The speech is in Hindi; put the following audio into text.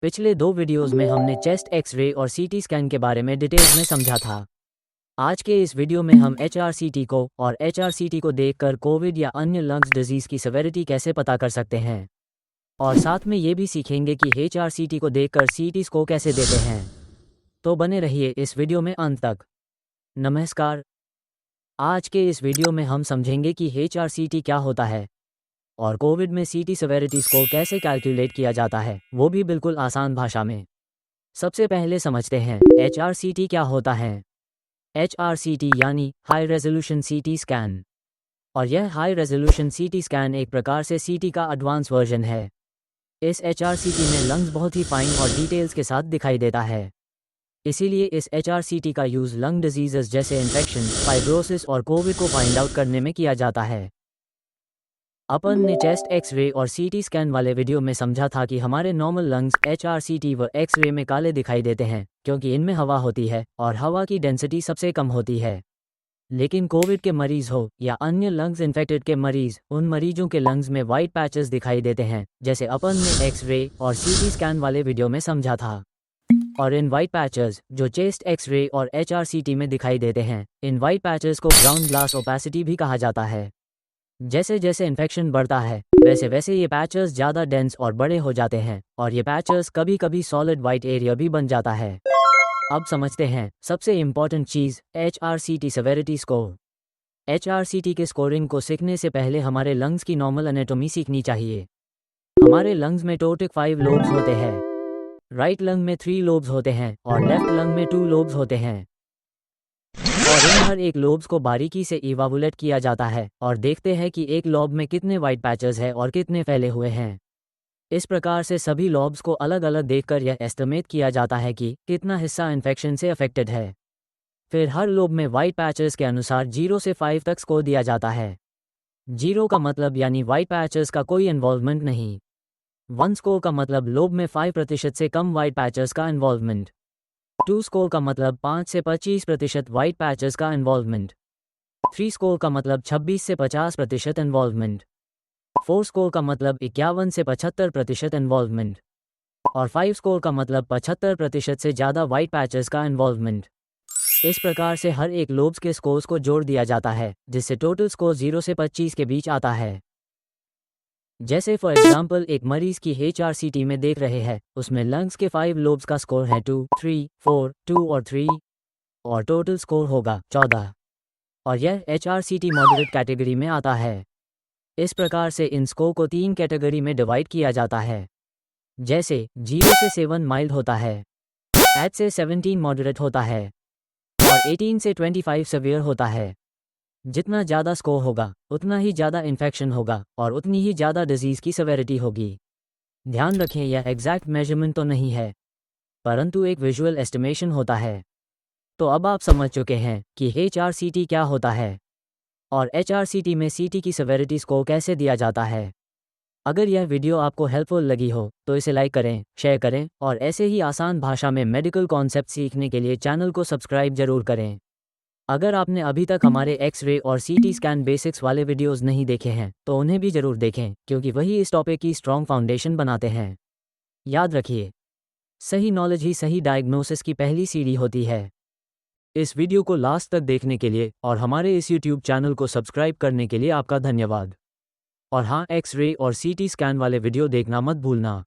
पिछले दो वीडियोस में हमने चेस्ट एक्सरे और सीटी स्कैन के बारे में डिटेल्स में समझा था। आज के इस वीडियो में हम एचआरसीटी को और एचआरसीटी को देखकर कोविड या अन्य लंग्स डिजीज़ की सेवेरिटी कैसे पता कर सकते हैं, और साथ में ये भी सीखेंगे कि एचआरसीटी को देखकर सीटी स्कोर कैसे देते हैं। तो बने रहिए इस वीडियो में अंत तक। नमस्कार, आज के इस वीडियो में हम समझेंगे कि एचआरसीटी क्या होता है और कोविड में सीटी सेवेरिटी स्कोर कैसे कैलकुलेट किया जाता है, वो भी बिल्कुल आसान भाषा में। सबसे पहले समझते हैं एचआरसीटी क्या होता है। एचआरसीटी यानी हाई रेजोल्यूशन सीटी स्कैन, और यह हाई रेजोल्यूशन सीटी स्कैन एक प्रकार से सीटी का एडवांस वर्जन है। इस एचआरसीटी में लंग्स बहुत ही फाइन और डिटेल्स के साथ दिखाई देता है। इसीलिए इस एचआरसीटी का यूज़ लंग डिजीज़ेस जैसे इन्फेक्शन, फाइब्रोसिस और कोविड को फाइंड आउट करने में किया जाता है। अपन ने चेस्ट एक्सरे और सीटी स्कैन वाले वीडियो में समझा था कि हमारे नॉर्मल लंग्स एचआरसीटी व एक्सरे में काले दिखाई देते हैं क्योंकि इनमें हवा होती है और हवा की डेंसिटी सबसे कम होती है। लेकिन कोविड के मरीज हो या अन्य लंग्स इन्फेक्टेड के मरीज, उन मरीजों के लंग्स में वाइट पैचेस दिखाई देते हैं, जैसे अपन ने एक्सरे और सीटी स्कैन वाले वीडियो में समझा था। और इन वाइट पैचेस जो चेस्ट एक्सरे और एचआरसीटी में दिखाई देते हैं, इन वाइट पैचेस को ग्राउंड ग्लास ओपेसिटी भी कहा जाता है। जैसे जैसे इन्फेक्शन बढ़ता है वैसे वैसे ये पैचेस ज़्यादा डेंस और बड़े हो जाते हैं और ये पैचेस कभी कभी सॉलिड वाइट एरिया भी बन जाता है। अब समझते हैं सबसे इम्पॉर्टेंट चीज़, एचआरसीटी सेवेरिटी स्कोर। एचआरसीटी के स्कोरिंग को सीखने से पहले हमारे लंग्स की नॉर्मल एनाटॉमी सीखनी चाहिए। हमारे लंग्स में टोटल 5 लोब्स होते हैं। राइट लंग में 3 लोब्स होते हैं और लेफ्ट लंग में 2 लोब्स होते हैं। और इन हर एक लोब्स को बारीकी से इवालुएट किया जाता है और देखते हैं कि एक लोब में कितने वाइट पैचेस हैं और कितने फैले हुए हैं। इस प्रकार से सभी लोब्स को अलग अलग देखकर यह एस्टिमेट किया जाता है कि कितना हिस्सा इन्फेक्शन से अफेक्टेड है। फिर हर लोब में वाइट पैचेस के अनुसार 0 से 5 तक स्कोर दिया जाता है। 0 का मतलब यानी वाइट पैचेस का कोई इन्वॉल्वमेंट नहीं। 1 स्कोर का मतलब लोब में 5% से कम वाइट पैचेस का इन्वॉल्वमेंट। 2 स्कोर का मतलब 5 से 25% वाइट पैचेस का इन्वॉल्वमेंट। 3 स्कोर का मतलब 26 से 50% इन्वॉल्वमेंट। 4 स्कोर का मतलब 51 से 75% इन्वॉल्वमेंट। और 5 स्कोर का मतलब 75% से ज़्यादा वाइट पैचेस का इन्वॉल्वमेंट। इस प्रकार से हर एक लोब्स के स्कोर्स को जोड़ दिया जाता है, जिससे टोटल स्कोर 0 से 25 के बीच आता है। जैसे फॉर एग्जाम्पल एक मरीज की एचआरसीटी में देख रहे हैं, उसमें लंग्स के 5 लोब्स का स्कोर है 2, 3, 4, 2 और 3, और टोटल स्कोर होगा 14, और यह एचआरसीटी मॉडरेट कैटेगरी में आता है। इस प्रकार से इन स्कोर को 3 कैटेगरी में डिवाइड किया जाता है। जैसे 0 से 7 माइल्ड होता है, 8 से 17 मॉडरेट होता है और 18 से 25 सेवियर होता है। जितना ज़्यादा स्कोर होगा उतना ही ज़्यादा इन्फेक्शन होगा और उतनी ही ज़्यादा डिजीज़ की सेवेरिटी होगी। ध्यान रखें, यह एग्जैक्ट मेजरमेंट तो नहीं है, परंतु एक विजुअल एस्टिमेशन होता है। तो अब आप समझ चुके हैं कि एचआरसीटी क्या होता है और एचआरसीटी में सीटी की सेवेरिटी स्कोर कैसे दिया जाता है। अगर यह वीडियो आपको हेल्पफुल लगी हो तो इसे लाइक करें, शेयर करें और ऐसे ही आसान भाषा में मेडिकल कॉन्सेप्ट सीखने के लिए चैनल को सब्सक्राइब जरूर करें। अगर आपने अभी तक हमारे एक्सरे और सीटी स्कैन बेसिक्स वाले वीडियोस नहीं देखे हैं तो उन्हें भी जरूर देखें, क्योंकि वही इस टॉपिक की स्ट्रॉन्ग फाउंडेशन बनाते हैं। याद रखिए, सही नॉलेज ही सही डायग्नोसिस की पहली सीढ़ी होती है। इस वीडियो को लास्ट तक देखने के लिए और हमारे इस यूट्यूब चैनल को सब्सक्राइब करने के लिए आपका धन्यवाद। और हाँ, एक्सरे और सीटी स्कैन वाले वीडियो देखना मत भूलना।